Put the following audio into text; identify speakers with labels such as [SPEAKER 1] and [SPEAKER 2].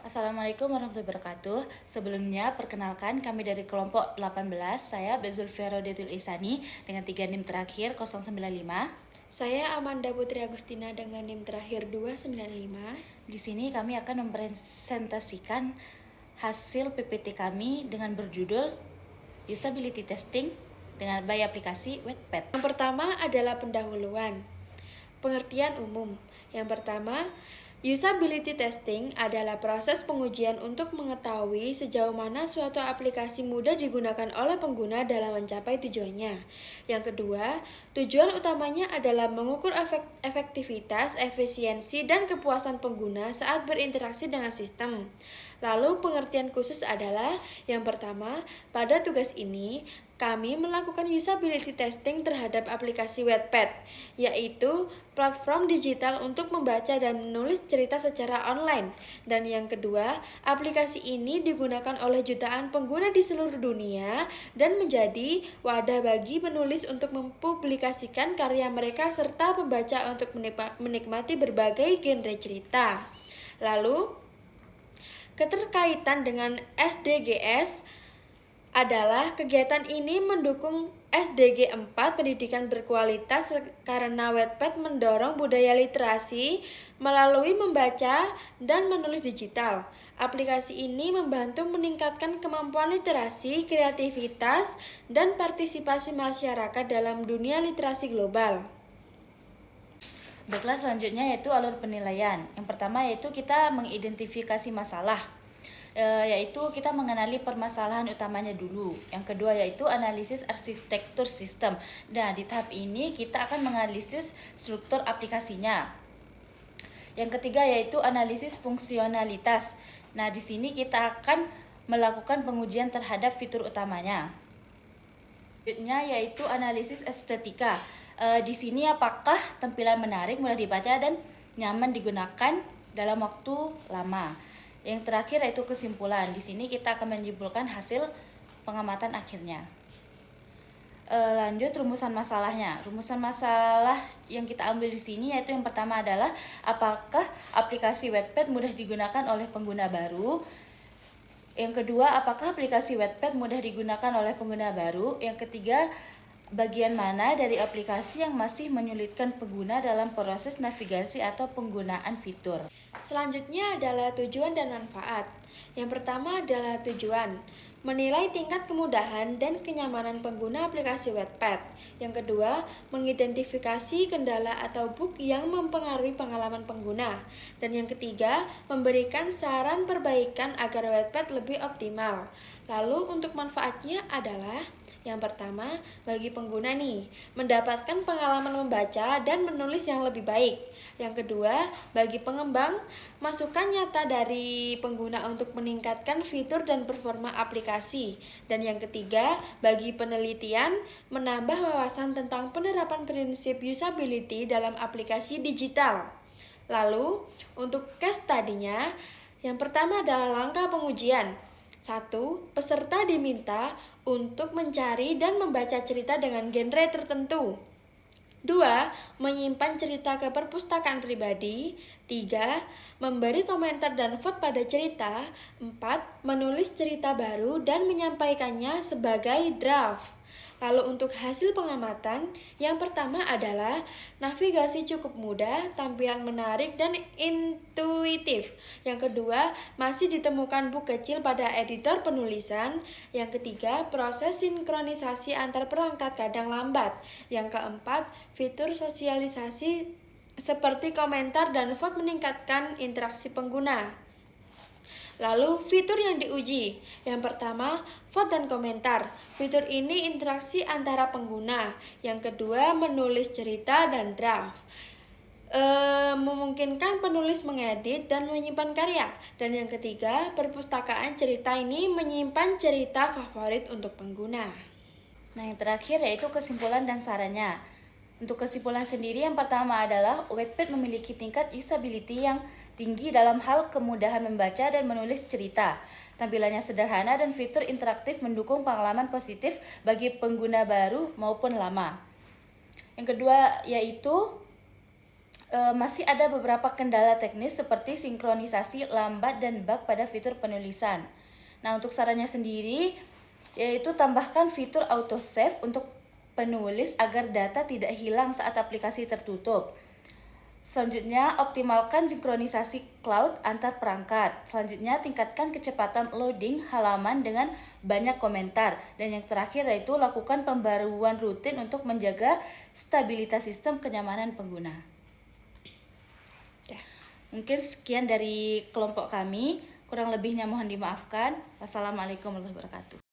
[SPEAKER 1] Assalamualaikum warahmatullahi wabarakatuh. Sebelumnya, perkenalkan kami dari kelompok 18, saya Bezulfia Rodetul Isani dengan 3 NIM terakhir 095.
[SPEAKER 2] Saya Amanda Putri Agustina dengan NIM terakhir 295.
[SPEAKER 1] Di sini kami akan mempresentasikan hasil PPT kami dengan berjudul Usability Testing dengan by aplikasi Wattpad.
[SPEAKER 2] Yang pertama adalah pendahuluan. Pengertian umum. Yang pertama, usability testing adalah proses pengujian untuk mengetahui sejauh mana suatu aplikasi mudah digunakan oleh pengguna dalam mencapai tujuannya. Yang kedua, tujuan utamanya adalah mengukur efektivitas, efisiensi, dan kepuasan pengguna saat berinteraksi dengan sistem. Lalu pengertian khusus adalah yang pertama, pada tugas ini kami melakukan usability testing terhadap aplikasi Wattpad, yaitu platform digital untuk membaca dan menulis cerita secara online. Dan yang kedua, aplikasi ini digunakan oleh jutaan pengguna di seluruh dunia dan menjadi wadah bagi penulis untuk mempublikasikan karya mereka serta pembaca untuk menikmati berbagai genre cerita. Lalu, keterkaitan dengan SDGs adalah kegiatan ini mendukung SDG 4 pendidikan berkualitas karena Wattpad mendorong budaya literasi melalui membaca dan menulis digital. Aplikasi ini membantu meningkatkan kemampuan literasi, kreativitas, dan partisipasi masyarakat dalam dunia literasi global.
[SPEAKER 1] Baiklah, selanjutnya yaitu alur penilaian. Yang pertama yaitu kita mengidentifikasi masalah, yaitu kita mengenali permasalahan utamanya dulu. Yang kedua yaitu analisis arsitektur sistem. Dan di tahap ini kita akan menganalisis struktur aplikasinya. Yang ketiga yaitu analisis fungsionalitas. Nah, di sini kita akan melakukan pengujian terhadap fitur utamanya. Selanjutnya yaitu analisis estetika. Di sini apakah tampilan menarik, mudah dibaca, dan nyaman digunakan dalam waktu lama. Yang terakhir yaitu kesimpulan. Di sini kita akan menyimpulkan hasil pengamatan akhirnya. Lanjut rumusan masalahnya. Rumusan masalah yang kita ambil di sini yaitu yang pertama adalah apakah aplikasi Wattpad mudah digunakan oleh pengguna baru. Yang kedua, apakah aplikasi Wattpad mudah digunakan oleh pengguna baru. Yang ketiga, bagian mana dari aplikasi yang masih menyulitkan pengguna dalam proses navigasi atau penggunaan fitur.
[SPEAKER 2] Selanjutnya adalah tujuan dan manfaat. Yang pertama adalah tujuan, menilai tingkat kemudahan dan kenyamanan pengguna aplikasi Wattpad. Yang kedua, mengidentifikasi kendala atau bug yang mempengaruhi pengalaman pengguna. Dan yang ketiga, memberikan saran perbaikan agar Wattpad lebih optimal. Lalu untuk manfaatnya adalah yang pertama, bagi pengguna mendapatkan pengalaman membaca dan menulis yang lebih baik. Yang kedua, bagi pengembang, masukan nyata dari pengguna untuk meningkatkan fitur dan performa aplikasi. Dan yang ketiga, bagi penelitian, menambah wawasan tentang penerapan prinsip usability dalam aplikasi digital. Lalu, untuk case study-nya, yang pertama adalah langkah pengujian. 1. Peserta diminta untuk mencari dan membaca cerita dengan genre tertentu. 2. Menyimpan cerita ke perpustakaan pribadi. 3. Memberi komentar dan vote pada cerita. 4. Menulis cerita baru dan menyampaikannya sebagai draft. Lalu untuk hasil pengamatan, yang pertama adalah navigasi cukup mudah, tampilan menarik dan intuitif. Yang kedua, masih ditemukan bug kecil pada editor penulisan. Yang ketiga, proses sinkronisasi antar perangkat kadang lambat. Yang keempat, fitur sosialisasi seperti komentar dan vote meningkatkan interaksi pengguna. Lalu fitur yang diuji. Yang pertama, vote dan komentar. Fitur ini interaksi antara pengguna. Yang kedua, menulis cerita dan draft. Memungkinkan penulis mengedit dan menyimpan karya. Dan yang ketiga, perpustakaan cerita ini menyimpan cerita favorit untuk pengguna.
[SPEAKER 1] Nah, yang terakhir yaitu kesimpulan dan sarannya. Untuk kesimpulan sendiri, yang pertama adalah Wattpad memiliki tingkat usability yang tinggi dalam hal kemudahan membaca dan menulis cerita. Tampilannya sederhana dan fitur interaktif mendukung pengalaman positif bagi pengguna baru maupun lama. Yang kedua yaitu Masih ada beberapa kendala teknis seperti sinkronisasi lambat dan bug pada fitur penulisan. Nah, untuk sarannya sendiri, yaitu tambahkan fitur autosave untuk penulis agar data tidak hilang saat aplikasi tertutup. Selanjutnya, optimalkan sinkronisasi cloud antar perangkat. Selanjutnya, tingkatkan kecepatan loading halaman dengan banyak komentar. Dan yang terakhir yaitu lakukan pembaruan rutin untuk menjaga stabilitas sistem kenyamanan pengguna. Mungkin sekian dari kelompok kami, kurang lebihnya mohon dimaafkan. Wassalamualaikum warahmatullahi wabarakatuh.